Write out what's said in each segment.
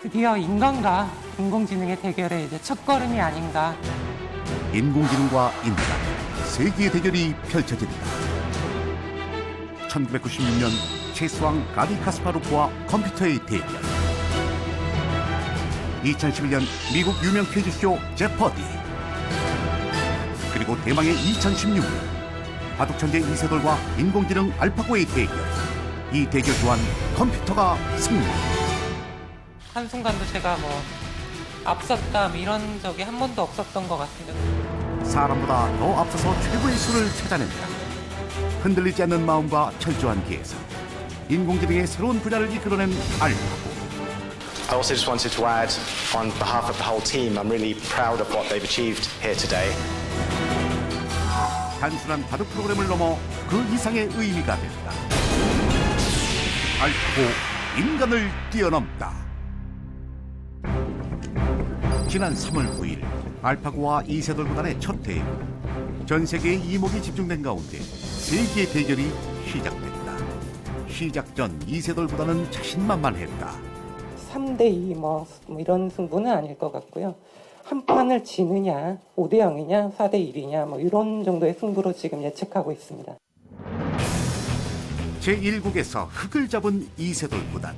드디어 인간과 인공지능의 대결의 이제 첫걸음이 아닌가. 인공지능과 인간, 세계의 대결이 펼쳐진다. 1996년 체스왕 가리 카스파로프와 컴퓨터의 대결. 2011년 미국 유명 퀴즈쇼 제퍼디. 그리고 대망의 2016년 바둑 천재 이세돌과 인공지능 알파고의 대결. 이 대결 또한 컴퓨터가 승리. 한순간도 제가 뭐 앞섰다 이런 적이 한 번도 없었던 것 같습니다. 사람보다 더 앞서서 최고의 수를 찾아낸다. 흔들리지 않는 마음과 철저한 계산. 인공지능의 새로운 분야를 이끌어낸 알파고. I also just wanted to add, on behalf of the whole team, I'm really proud of what they've achieved here today. 단순한 바둑 프로그램을 넘어 그 이상의 의미가 된다. 알파고, 인간을 뛰어넘다. 지난 3월 9일 알파고와 이세돌 구단의 첫 대회. 전 세계의 이목이 집중된 가운데 세계의 대결이 시작됐다. 시작 전 이세돌 구단은 자신만만했다. 3대2 뭐 이런 승부는 아닐 것 같고요. 한 판을 지느냐, 5대0이냐, 4대1이냐 뭐 이런 정도의 승부로 지금 예측하고 있습니다. 제1국에서 흙을 잡은 이세돌 구단.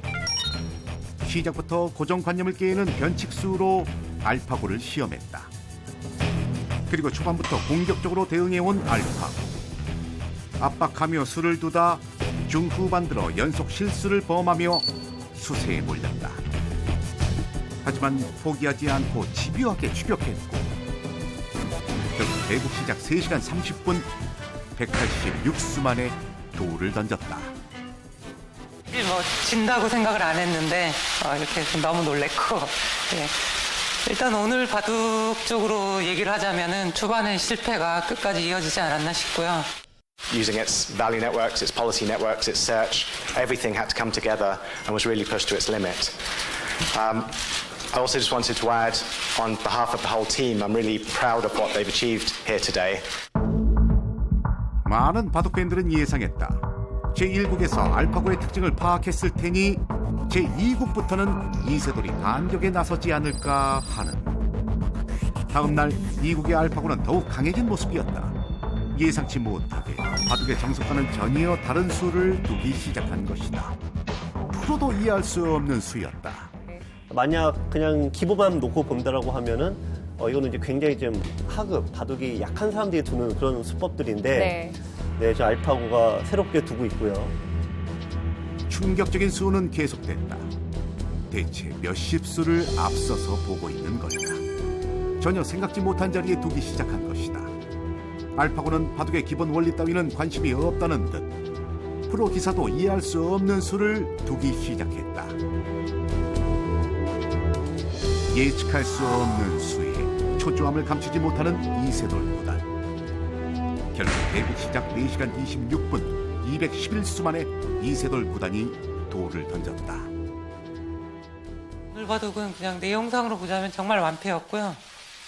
시작부터 고정관념을 깨는 변칙수로 알파고를 시험했다. 그리고 초반부터 공격적으로 대응해온 알파고. 압박하며 수를 두다 중후반 들어 연속 실수를 범하며 수세에 몰렸다. 하지만 포기하지 않고 집요하게 추격했고 결국 대국 시작 3시간 30분 186수 만에 돌을 던졌다. 뭐 진다고 생각을 안 했는데 이렇게 좀 너무 놀랬고 예. 일단 오늘 바둑 쪽으로 얘기를 하자면은 초반에 실패가 끝까지 이어지지 않았나 싶고요. Using its value networks, its policy networks, its search, everything had to come together and was really pushed to its limit. I also just wanted to add, on behalf of the whole team, I'm really proud of what they've achieved here today. 많은 바둑 팬들은 예상했다. 제1국에서 알파고의 특징을 파악했을 테니 제2국부터는 이세돌이 반격에 나서지 않을까 하는. 다음 날 2국의 알파고는 더욱 강해진 모습이었다. 예상치 못하게 바둑의 정석과는 전혀 다른 수를 두기 시작한 것이다. 프로도 이해할 수 없는 수였다. 만약 그냥 기보만 놓고 본다라고 하면은 이거는 이제 굉장히 좀 하급, 바둑이 약한 사람들이 두는 그런 수법들인데 네, 저 알파고가 새롭게 두고 있고요. 충격적인 수는 계속됐다. 대체 몇십 수를 앞서서 보고 있는 것이다. 전혀 생각지 못한 자리에 두기 시작한 것이다. 알파고는 바둑의 기본 원리 따위는 관심이 없다는 듯 프로 기사도 이해할 수 없는 수를 두기 시작했다. 예측할 수 없는 수에 초조함을 감추지 못하는 이세돌 구단. 결국 대국 시작 4시간 26분 211수 만에 이세돌 구단이 돌을 던졌다. 오늘 바둑은 그냥 내용상으로 보자면 정말 완패였고요.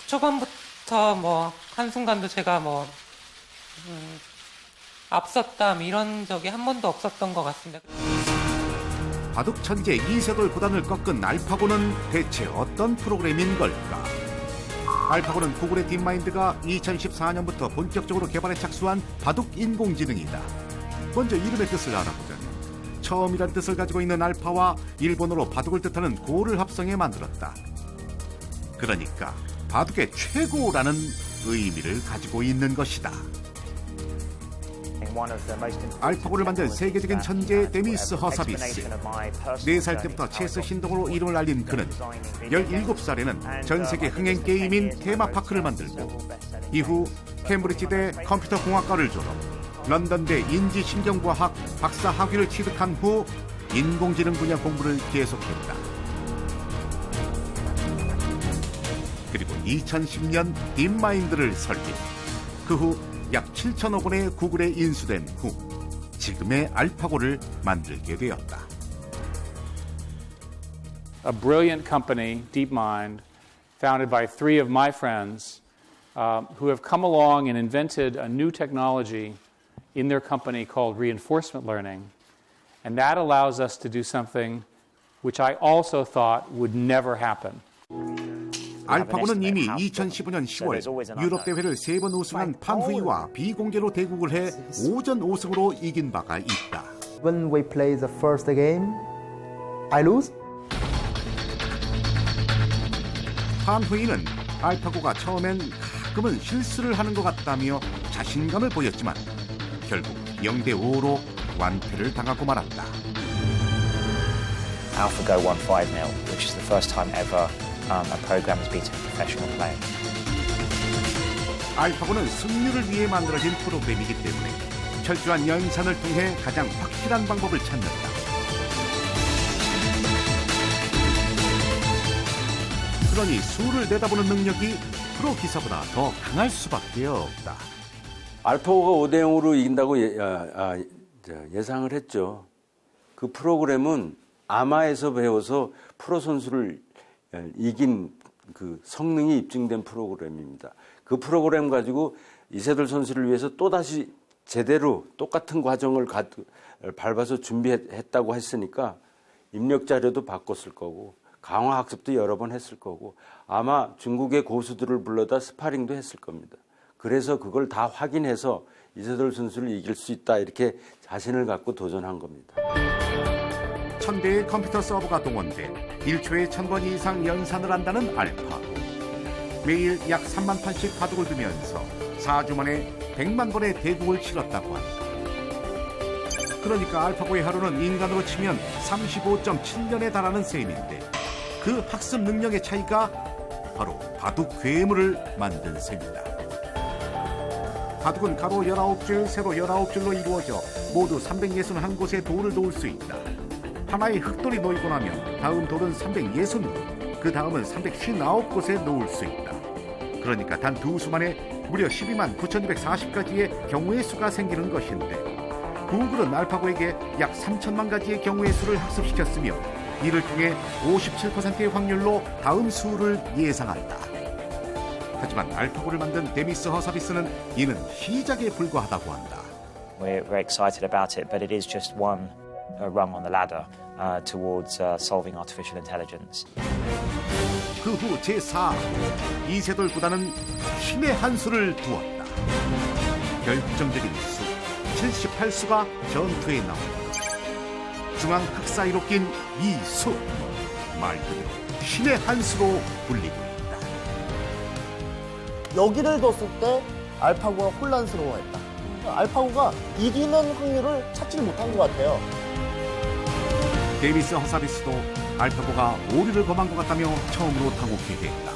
초반부터 뭐 한순간도 제가 뭐 앞섰다 이런 적이 한 번도 없었던 것 같습니다. 바둑 천재 이세돌 구단을 꺾은 알파고는 대체 어떤 프로그램인 걸까? 알파고는 구글의 딥마인드가 2014년부터 본격적으로 개발에 착수한 바둑 인공지능이다. 먼저 이름의 뜻을 알아보자면 처음이란 뜻을 가지고 있는 알파와 일본어로 바둑을 뜻하는 고를 합성해 만들었다. 그러니까 바둑의 최고라는 의미를 가지고 있는 것이다. 알파고를 만든 세계적인 천재 데미스 허사비스. 4살 때부터 체스 신동으로 이름을 알린 그는 17살에는 전 세계 흥행 게임인 테마파크를 만들고 이후 캠브리지대 컴퓨터공학과를 졸업, 런던대 인지신경과학 박사 학위를 취득한 후 인공지능 분야 공부를 계속했다. 그리고 2010년 딥마인드를 설립. 그 후 약 7천억 원의 구글에 인수된 후 지금의 알파고를 만들게 되었다. A brilliant company, DeepMind, founded by 3 of my friends, who have come along and invented a new technology in their company called reinforcement learning, and that allows us to do something which I also thought would never happen. 알파고는 이미 2015년 10월 유럽 대회를 3번 우승한 판후이와 비공개로 대국을 해 오전 5승으로 이긴 바가 있다. When we play the first game, I lose. 판후이는 알파고가 처음엔 가끔은 실수를 하는 것 같다며 자신감을 보였지만 결국 0대5로 완패를 당하고 말았다. AlphaGo won 5-0, which is the first time ever a program has beaten a professional player. 알파고는 승리를 위해 만들어진 프로그램이기 때문에 철저한 연산을 통해 가장 확실한 방법을 찾는다. 그러니 수를 내다보는 능력이 프로 기사보다 더 강할 수밖에 없다. 알파고가 5대0으로 이긴다고 예상을 했죠. 그 프로그램은 아마에서 배워서 프로 선수를 이긴 그 성능이 입증된 프로그램입니다. 그 프로그램 가지고 이세돌 선수를 위해서 또다시 제대로 똑같은 과정을 밟아서 준비했다고 했으니까 입력 자료도 바꿨을 거고 강화 학습도 여러 번 했을 거고 아마 중국의 고수들을 불러다 스파링도 했을 겁니다. 그래서 그걸 다 확인해서 이세돌 선수를 이길 수 있다 이렇게 자신을 갖고 도전한 겁니다. 1000대의 컴퓨터 서버가 동원돼 1초에 1000번 이상 연산을 한다는 알파고. 매일 약 3만 판씩 바둑을 두면서 4주 만에 100만 번의 대국을 치렀다고 한다. 그러니까 알파고의 하루는 인간으로 치면 35.7년에 달하는 셈인데 그 학습 능력의 차이가 바로 바둑 괴물을 만든 셈이다. 바둑은 가로 19줄, 세로 19줄로 이루어져 모두 361곳의 돌을 놓을 수 있다. 하나의 흑돌이 놓이고 나면 다음 돌은 360, 그 다음은 359곳에 놓을 수 있다. 그러니까 단 두 수 만에 무려 12만 9,240가지의 경우의 수가 생기는 것인데 구글은 알파고에게 약 3천만 가지의 경우의 수를 학습시켰으며 이를 통해 57%의 확률로 다음 수를 예상한다. 하지만 알파고를 만든 데미스 허서비스는 이는 시작에 불과하다고 한다. We're very excited about it, but it is just one rung on the ladder towards solving artificial intelligence. 그 후 제4 이세돌 구단은 신의 한 수를 두었다. 결정적인 수 78수가 전투에 나온다. 중앙 흑 사이로 낀 이 수, 말 그대로 신의 한 수로 불리고 있다. 여기를 뒀을 때 알파고가 혼란스러워했다. 알파고가 이기는 확률을 찾지 못한 것 같아요. 데미스 허사비스도 알파고가 오류를 범한 것 같다며 처음으로 당혹해했다.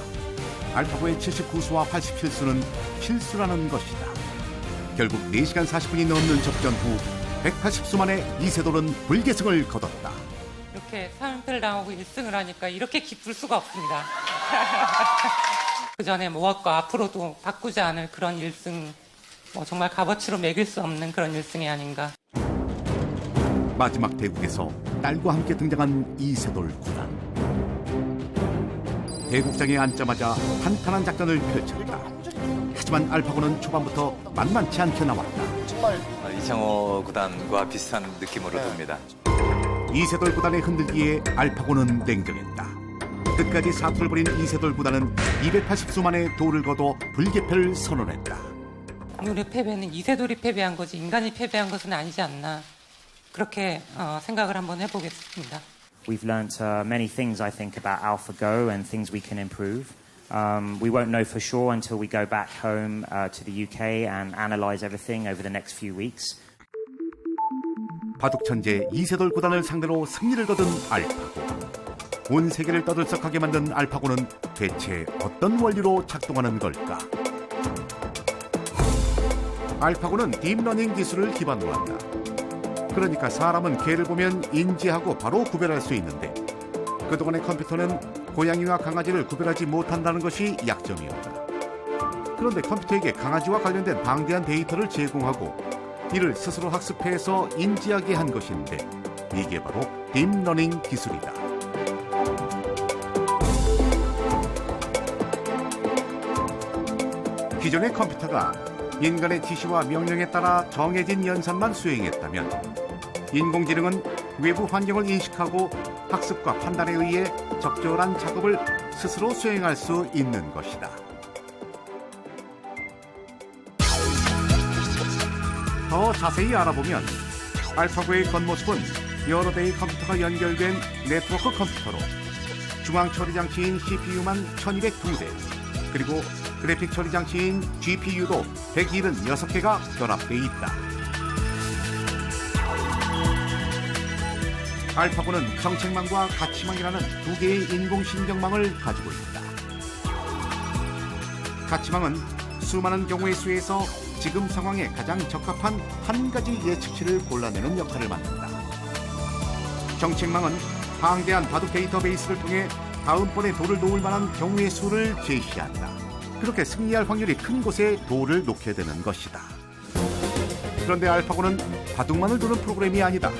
알파고의 79수와 87수는 실수라는 것이다. 결국 4시간 40분이 넘는 접전 후 180수 만에 이세돌은 불계승을 거뒀다. 이렇게 3패를 당하고 1승을 하니까 이렇게 기쁠 수가 없습니다. 그 전에 모았고 앞으로도 바꾸지 않을 그런 1승, 정말 값어치로 매길 수 없는 그런 1승이 아닌가. 마지막 대국에서 딸과 함께 등장한 이세돌 구단. 대국장에 앉자마자 탄탄한 작전을 펼쳤다. 하지만 알파고는 초반부터 만만치 않게 나왔다. 이창호 구단과 비슷한 느낌으로 듭니다. 이세돌 구단의 흔들기에 알파고는 냉정했다. 끝까지 사투를 벌인 이세돌 구단은 280수 만에 돌을 거둬 불개패를 선언했다. 오늘의 패배는 이세돌이 패배한 거지 인간이 패배한 것은 아니지 않나. 그렇게 생각을 한번 해보겠습니다. We've learnt many things, I think, about AlphaGo and things we can improve. We won't know for sure until we go back home to the UK and analyze everything over the next few weeks. 바둑 천재 이세돌 구단을 상대로 승리를 거둔 알파고. 온 세계를 떠들썩하게 만든 알파고는 대체 어떤 원리로 작동하는 걸까? 알파고는 딥러닝 기술을 기반으로 한다. 그러니까 사람은 개를 보면 인지하고 바로 구별할 수 있는데 그동안의 컴퓨터는 고양이와 강아지를 구별하지 못한다는 것이 약점이었다. 그런데 컴퓨터에게 강아지와 관련된 방대한 데이터를 제공하고 이를 스스로 학습해서 인지하게 한 것인데 이게 바로 딥러닝 기술이다. 기존의 컴퓨터가 인간의 지시와 명령에 따라 정해진 연산만 수행했다면 인공지능은 외부 환경을 인식하고 학습과 판단에 의해 적절한 작업을 스스로 수행할 수 있는 것이다. 더 자세히 알아보면 알파고의 겉모습은 여러 대의 컴퓨터가 연결된 네트워크 컴퓨터로 중앙 처리 장치인 CPU만 1202대, 그리고 그래픽 처리 장치인 GPU도 176개가 결합되어 있다. 알파고는 정책망과 가치망이라는 두 개의 인공신경망을 가지고 있다. 가치망은 수많은 경우의 수에서 지금 상황에 가장 적합한 한 가지 예측치를 골라내는 역할을 맡는다. 정책망은 방대한 바둑 데이터베이스를 통해 다음번에 돌을 놓을 만한 경우의 수를 제시한다. 그렇게 승리할 확률이 큰 곳에 돌을 놓게 되는 것이다. 그런데 알파고는 바둑만을 두는 프로그램이 아니다.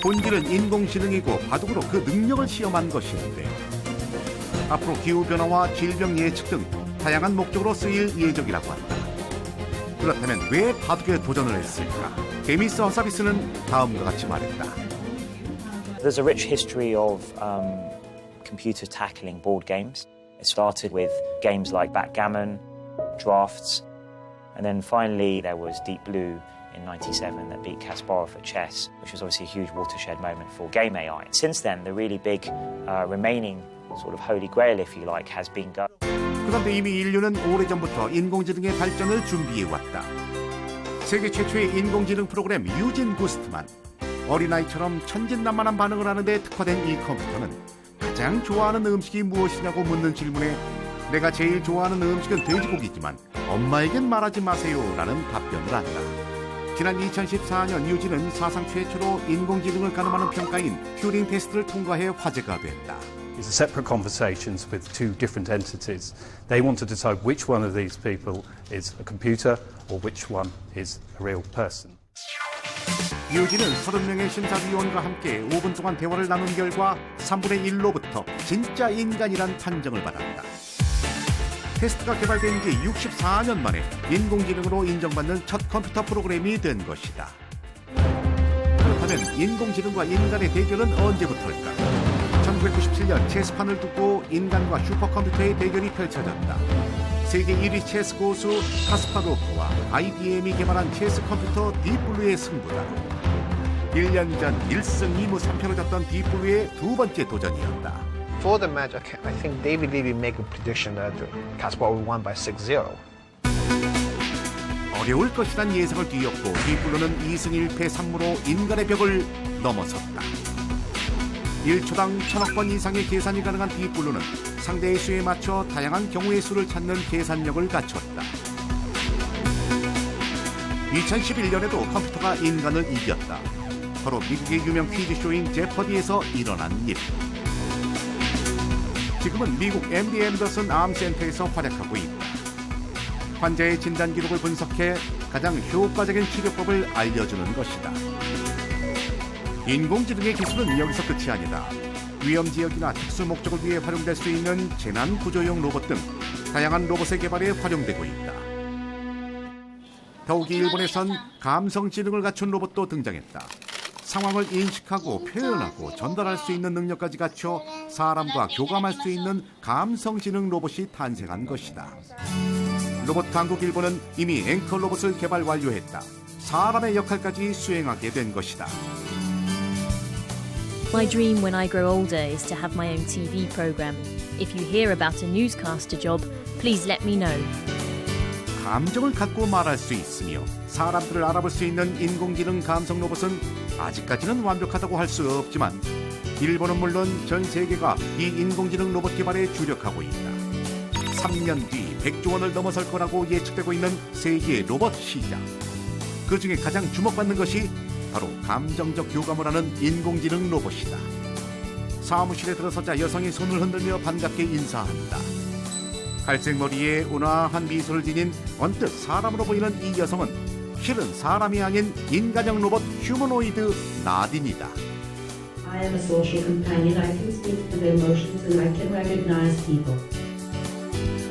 본질은 인공지능이고 바둑으로 그 능력을 시험한 것인데, 앞으로 기후변화와 질병 예측 등 다양한 목적으로 쓰일 예정이라고 한다. 그렇다면 왜 바둑에 도전을 했을까? 데미스 허사비스는 다음과 같이 말했다. There's a rich history of computers tackling board games. It started with games like backgammon, drafts, and then finally there was Deep Blue in '97 that beat Kasparov at chess, which was obviously a huge watershed moment for game AI. Since then, the really big remaining sort of holy grail, if you like, has been Go. 그런데 이미 인류는 오래전부터 인공지능의 발전을 준비해왔다. 세계 최초의 인공지능 프로그램 유진 구스트만, 어린아이처럼 천진난만한 반응을 하는데 특화된 이 컴퓨터는 가장 좋아하는 음식이 무엇이냐고 묻는 질문에 내가 제일 좋아하는 음식은 돼지고기지만 엄마에겐 말하지 마세요 라는 답변을 한다. 지난 2014년 유진은 사상 최초로 인공지능을 가늠하는 평가인 튜링 테스트를 통과해 화제가 됐다. It's separate conversations with two different entities. They want to decide which one of these people is a computer or which one is a real person. 유진은 30명의 심사위원과 함께 5분 동안 대화를 나눈 결과 3분의 1로부터 진짜 인간이란 판정을 받았다. 테스트가 개발된 지 64년 만에 인공지능으로 인정받는 첫 컴퓨터 프로그램이 된 것이다. 그렇다면 인공지능과 인간의 대결은 언제부터일까? 1997년 체스판을 두고 인간과 슈퍼컴퓨터의 대결이 펼쳐졌다. 세계 1위 체스 고수 카스파로프와 IBM이 개발한 체스 컴퓨터 딥블루의 승부다. 1년 전 1승 2무 3패로 졌던 딥블루의 두 번째 도전이었다. For the match, I think David Levy make a prediction that Kasparov won by 6-0. 어려울 것이란 예상을 뒤엎고 딥블루는 2승 1패 3무로 인간의 벽을 넘어섰다. 1초당 1000억 번 이상의 계산이 가능한 딥블루는 상대의 수에 맞춰 다양한 경우의 수를 찾는 계산력을 갖췄다. 2011년에도 컴퓨터가 인간을 이겼다. 바로 미국의 유명 퀴즈쇼인 제퍼디에서 일어난 일. 지금은 미국 MD 앤더슨 암센터에서 활약하고 있다. 환자의 진단 기록을 분석해 가장 효과적인 치료법을 알려주는 것이다. 인공지능의 기술은 여기서 끝이 아니다. 위험 지역이나 특수 목적을 위해 활용될 수 있는 재난 구조용 로봇 등 다양한 로봇의 개발에 활용되고 있다. 더욱이 일본에선 감성 지능을 갖춘 로봇도 등장했다. 상황을 인식하고 표현하고 전달할 수 있는 능력까지 갖춰 사람과 교감할 수 있는 감성 지능 로봇이 탄생한 것이다. 로봇 강국 일본은 이미 앵커 로봇을 개발 완료했다. 사람의 역할까지 수행하게 된 것이다. My dream when I grow older is to have my own TV program. If you hear about a newscaster job, please let me know. 감정을 갖고 말할 수 있으며 사람들을 알아볼 수 있는 인공지능 감성 로봇은 아직까지는 완벽하다고 할 수 없지만 일본은 물론 전 세계가 이 인공지능 로봇 개발에 주력하고 있다. 3년 뒤 100조 원을 넘어설 거라고 예측되고 있는 세계의 로봇 시장. 그중에 가장 주목받는 것이 바로 감정적 교감을 하는 인공지능 로봇이다. 사무실에 들어서자 여성이 손을 흔들며 반갑게 인사한다. 갈색 머리에 온화한 미소를 지닌 언뜻 사람으로 보이는 이 여성은 실은 사람이 아닌 인간형 로봇 휴머노이드 나딘이다. I am a social companion. I can speak to their emotions and I can recognize people.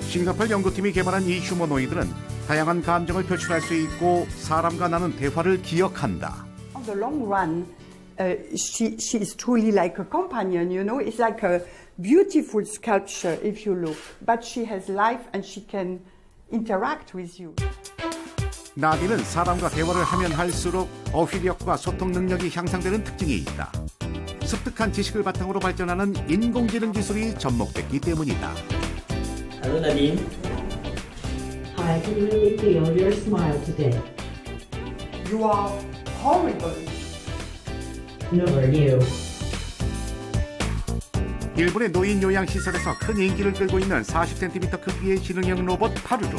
싱가포르 연구팀이 개발한 이 휴머노이드는 다양한 감정을 표출할 수 있고 사람과 나눈 대화를 기억한다. On the long run, she is truly like a companion, you know. It's like a beautiful sculpture if you look, but she has life and she can interact with you. 나디는 사람과 대화를 하면 할수록 어휘력과 소통 능력이 향상되는 특징이 있다. 습득한 지식을 바탕으로 발전하는 인공지능 기술이 접목됐기 때문이다. Hello, Nadine. I can really feel your smile today. You are horrible. Nor you. 일본의 노인 요양 시설에서 큰 인기를 끌고 있는 40cm 크기의 지능형 로봇 파루로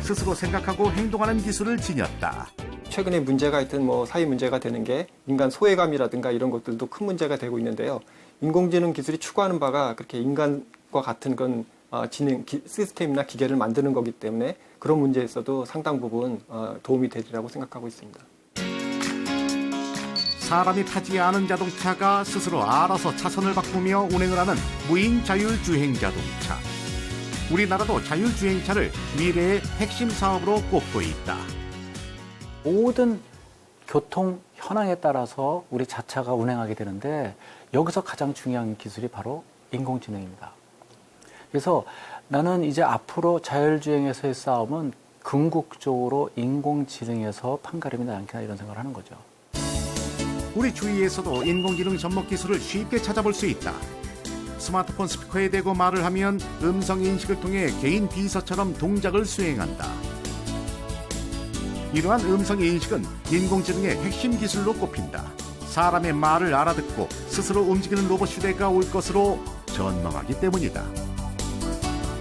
스스로 생각하고 행동하는 기술을 지녔다. 최근에 문제가 있던 사회 문제가 되는 게 인간 소외감이라든가 이런 것들도 큰 문제가 되고 있는데요. 인공지능 기술이 추구하는 바가 그렇게 인간과 같은 그런 지능 시스템이나 기계를 만드는 거기 때문에 그런 문제에서도 상당 부분 도움이 되리라고 생각하고 있습니다. 사람이 타지 않은 자동차가 스스로 알아서 차선을 바꾸며 운행을 하는 무인 자율주행 자동차. 우리나라도 자율주행차를 미래의 핵심 사업으로 꼽고 있다. 모든 교통 현황에 따라서 우리 자차가 운행하게 되는데 여기서 가장 중요한 기술이 바로 인공지능입니다. 그래서 나는 이제 앞으로 자율주행에서의 싸움은 궁극적으로 인공지능에서 판가름이 나지 않겠나 이런 생각을 하는 거죠. 우리 주위에서도 인공지능 접목 기술을 쉽게 찾아볼 수 있다. 스마트폰 스피커에 대고 말을 하면 음성 인식을 통해 개인 비서처럼 동작을 수행한다. 이러한 음성 인식은 인공지능의 핵심 기술로 꼽힌다. 사람의 말을 알아듣고 스스로 움직이는 로봇 시대가 올 것으로 전망하기 때문이다.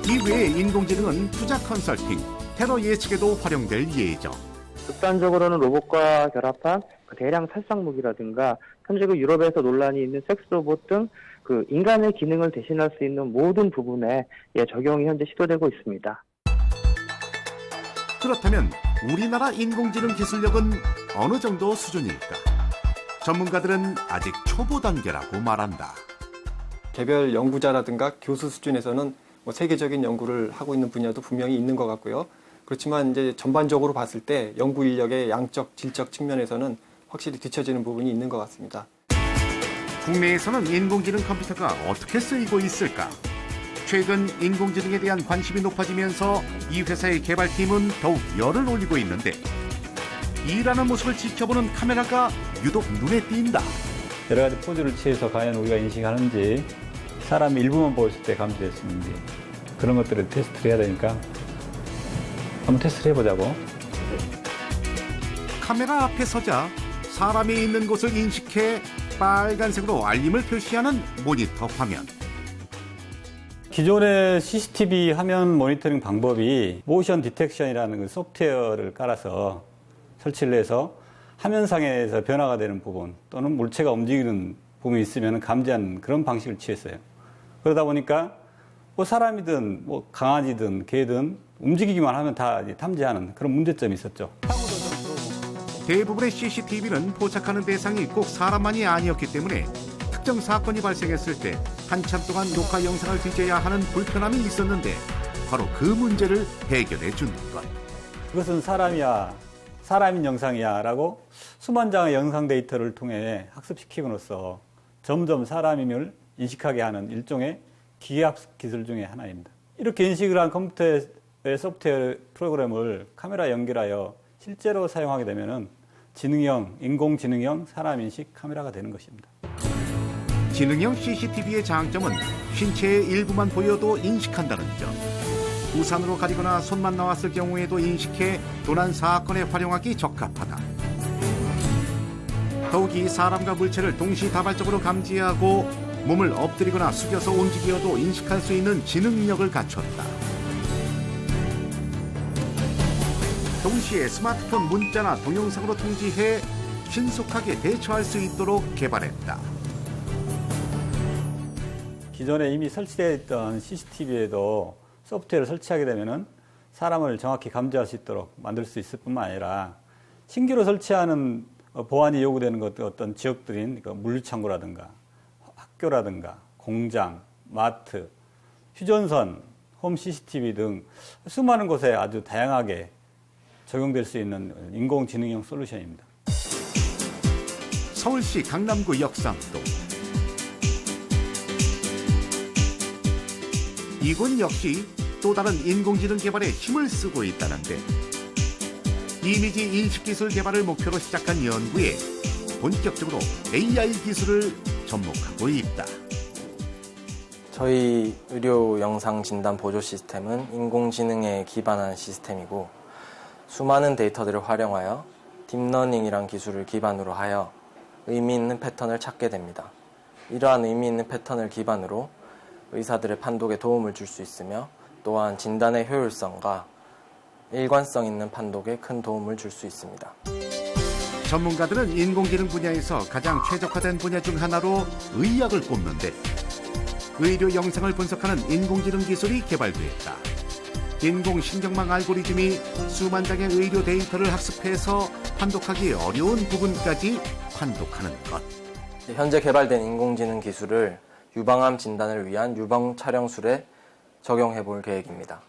이외에 인공지능은 투자 컨설팅, 테러 예측에도 활용될 예정. 극단적으로는 로봇과 결합한 대량 살상 무기라든가 현재 유럽에서 논란이 있는 섹스 로봇 등 인간의 기능을 대신할 수 있는 모든 부분에 적용이 현재 시도되고 있습니다. 그렇다면 우리나라 인공지능 기술력은 어느 정도 수준일까? 전문가들은 아직 초보 단계라고 말한다. 개별 연구자라든가 교수 수준에서는 세계적인 연구를 하고 있는 분야도 분명히 있는 것 같고요. 그렇지만 이제 전반적으로 봤을 때 연구 인력의 양적, 질적 측면에서는 확실히 뒤처지는 부분이 있는 것 같습니다. 국내에서는 인공지능 컴퓨터가 어떻게 쓰이고 있을까? 최근 인공지능에 대한 관심이 높아지면서 이 회사의 개발팀은 더욱 열을 올리고 있는데 일하는 모습을 지켜보는 카메라가 유독 눈에 띈다. 여러 가지 포즈를 취해서 과연 우리가 인식하는지 사람이 일부만 보였을 때 감지될 수 있는지 그런 것들을 테스트를 해야 되니까 한번 테스트를 해보자고. 카메라 앞에 서자 사람이 있는 곳을 인식해 빨간색으로 알림을 표시하는 모니터 화면. 기존의 CCTV 화면 모니터링 방법이 모션 디텍션이라는 그 소프트웨어를 깔아서 설치를 해서 화면상에서 변화가 되는 부분 또는 물체가 움직이는 부분이 있으면 감지하는 그런 방식을 취했어요. 그러다 보니까 사람이든 강아지든 개든 움직이기만 하면 다 탐지하는 그런 문제점이 있었죠. 대부분의 CCTV는 포착하는 대상이 꼭 사람만이 아니었기 때문에 특정 사건이 발생했을 때 한참 동안 녹화 영상을 뒤져야 하는 불편함이 있었는데 바로 그 문제를 해결해 주는 것. 그것은 사람이야, 사람인 영상이야 라고 수만 장의 영상 데이터를 통해 학습시킴으로써 점점 사람임을 인식하게 하는 일종의 기계학습 기술 중에 하나입니다. 이렇게 인식을 한 컴퓨터의 소프트웨어 프로그램을 카메라 연결하여 실제로 사용하게 되면 지능형, 인공지능형 사람인식 카메라가 되는 것입니다. 지능형 CCTV의 장점은 신체의 일부만 보여도 인식한다는 점. 우산으로 가리거나 손만 나왔을 경우에도 인식해 도난 사건에 활용하기 적합하다. 더욱이 사람과 물체를 동시다발적으로 감지하고 몸을 엎드리거나 숙여서 움직여도 인식할 수 있는 지능력을 갖췄다. 동시에 스마트폰 문자나 동영상으로 통지해 신속하게 대처할 수 있도록 개발했다. 기존에 이미 설치되어 있던 CCTV에도 소프트웨어를 설치하게 되면 사람을 정확히 감지할 수 있도록 만들 수 있을 뿐만 아니라 신규로 설치하는 보안이 요구되는 어떤 지역들인 물류창고라든가 학교라든가 공장, 마트, 휴전선, 홈 CCTV 등 수많은 곳에 아주 다양하게 적용될 수 있는 인공지능형 솔루션입니다. 서울시 강남구 역삼동. 이곳 역시 또 다른 인공지능 개발에 힘을 쓰고 있다는데, 이미지 인식기술 개발을 목표로 시작한 연구에 본격적으로 AI 기술을 접목하고 있다. 저희 의료 영상 진단 보조 시스템은 인공지능에 기반한 시스템이고, 수많은 데이터들을 활용하여 딥러닝이란 기술을 기반으로 하여 의미 있는 패턴을 찾게 됩니다. 이러한 의미 있는 패턴을 기반으로 의사들의 판독에 도움을 줄 수 있으며, 또한 진단의 효율성과 일관성 있는 판독에 큰 도움을 줄 수 있습니다. 전문가들은 인공지능 분야에서 가장 최적화된 분야 중 하나로 의학을 꼽는데, 의료 영상을 분석하는 인공지능 기술이 개발됐다. 인공신경망 알고리즘이 수만 장의 의료 데이터를 학습해서 판독하기 어려운 부분까지 판독하는 것. 현재 개발된 인공지능 기술을 유방암 진단을 위한 유방 촬영술에 적용해 볼 계획입니다.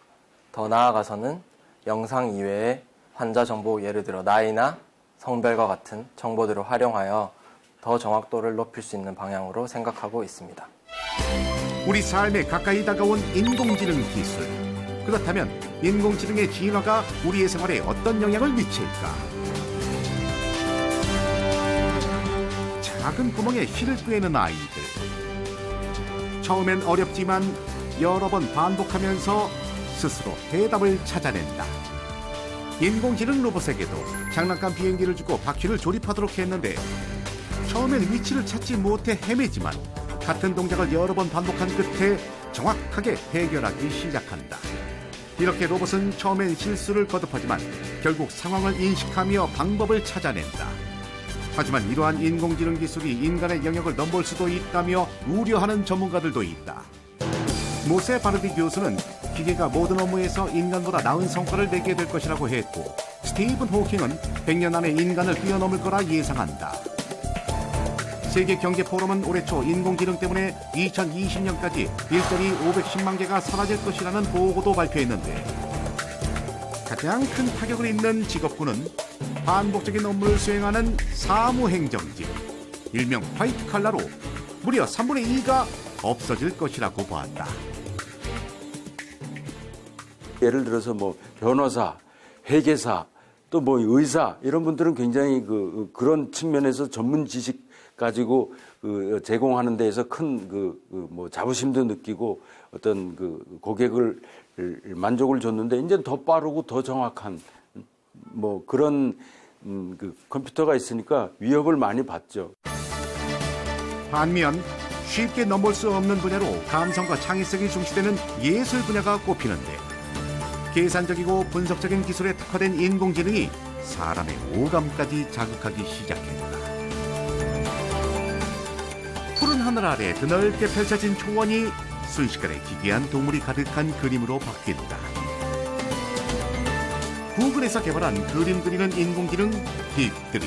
더 나아가서는 영상 이외의 환자 정보, 예를 들어 나이나 성별과 같은 정보들을 활용하여 더 정확도를 높일 수 있는 방향으로 생각하고 있습니다. 우리 삶에 가까이 다가온 인공지능 기술. 그렇다면 인공지능의 진화가 우리의 생활에 어떤 영향을 미칠까? 작은 구멍에 실을 꿰는 아이들. 처음엔 어렵지만 여러 번 반복하면서 스스로 해답을 찾아낸다. 인공지능 로봇에게도 장난감 비행기를 주고 바퀴를 조립하도록 했는데, 처음엔 위치를 찾지 못해 헤매지만 같은 동작을 여러 번 반복한 끝에 정확하게 해결하기 시작한다. 이렇게 로봇은 처음엔 실수를 거듭하지만 결국 상황을 인식하며 방법을 찾아낸다. 하지만 이러한 인공지능 기술이 인간의 영역을 넘볼 수도 있다며 우려하는 전문가들도 있다. 모세 바르디 교수는 기계가 모든 업무에서 인간보다 나은 성과를 내게 될 것이라고 했고, 스티븐 호킹은 100년 안에 인간을 뛰어넘을 거라 예상한다. 세계경제포럼은 올해 초 인공지능 때문에 2020년까지 일자리 510만 개가 사라질 것이라는 보고도 발표했는데, 가장 큰 타격을 입는 직업군은 반복적인 업무를 수행하는 사무행정직, 일명 화이트 칼라로 무려 3분의 2가 없어질 것이라고 보았다. 예를 들어서 뭐 변호사, 회계사, 또 뭐 의사 이런 분들은 굉장히 그런 측면에서 전문 지식 가지고 제공하는 데에서 큰 뭐 자부심도 느끼고 어떤 고객을 만족을 줬는데, 이제 더 빠르고 더 정확한 뭐 그런 컴퓨터가 있으니까 위협을 많이 받죠. 반면 쉽게 넘볼 수 없는 분야로 감성과 창의성이 중시되는 예술 분야가 꼽히는데, 계산적이고 분석적인 기술에 특화된 인공지능이 사람의 오감까지 자극하기 시작했다. 푸른 하늘 아래 드넓게 펼쳐진 초원이 순식간에 기괴한 동물이 가득한 그림으로 바뀐다. 구글에서 개발한 그림 그리는 인공지능 딥3.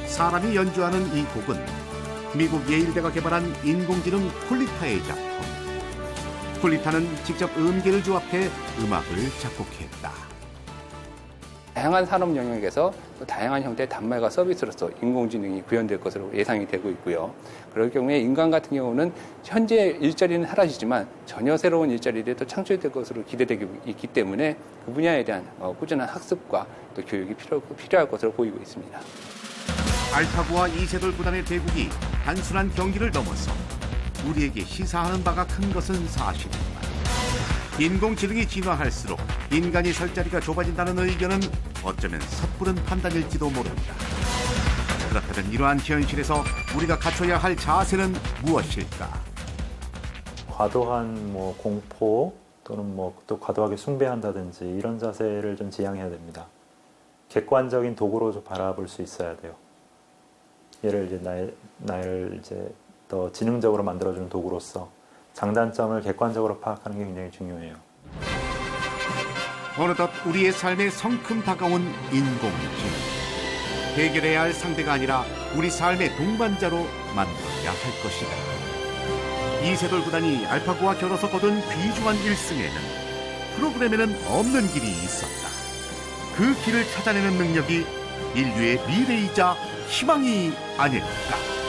사람이 연주하는 이 곡은 미국 예일대가 개발한 인공지능 쿨리타의 작품. 쿨리타는 직접 음계를 조합해 음악을 작곡했다. 다양한 산업 영역에서 또 다양한 형태의 단말과 서비스로서 인공지능이 구현될 것으로 예상이 되고 있고요. 그럴 경우에 인간 같은 경우는 현재 일자리는 사라지지만 전혀 새로운 일자리들이 또 창출될 것으로 기대되고 있기 때문에 그 분야에 대한 꾸준한 학습과 또 교육이 필요할 것으로 보이고 있습니다. 알파고와 이세돌 구단의 대국이 단순한 경기를 넘어서 우리에게 시사하는 바가 큰 것은 사실이지만, 인공지능이 진화할수록 인간이 설 자리가 좁아진다는 의견은 어쩌면 섣부른 판단일지도 모른다. 그렇다면 이러한 현실에서 우리가 갖춰야 할 자세는 무엇일까? 과도한 공포 또는 또 과도하게 숭배한다든지 이런 자세를 좀 지양해야 됩니다. 객관적인 도구로 좀 바라볼 수 있어야 돼요. 얘를 나를 더 지능적으로 만들어주는 도구로서 장단점을 객관적으로 파악하는 게 굉장히 중요해요. 어느덧 우리의 삶에 성큼 다가온 인공지능. 해결해야 할 상대가 아니라 우리 삶의 동반자로 만들어야 할 것이다. 이세돌 구단이 알파고와 겨뤄서 거둔 귀중한 1승에는 프로그램에는 없는 길이 있었다. 그 길을 찾아내는 능력이 인류의 미래이자 희망이 아닐까.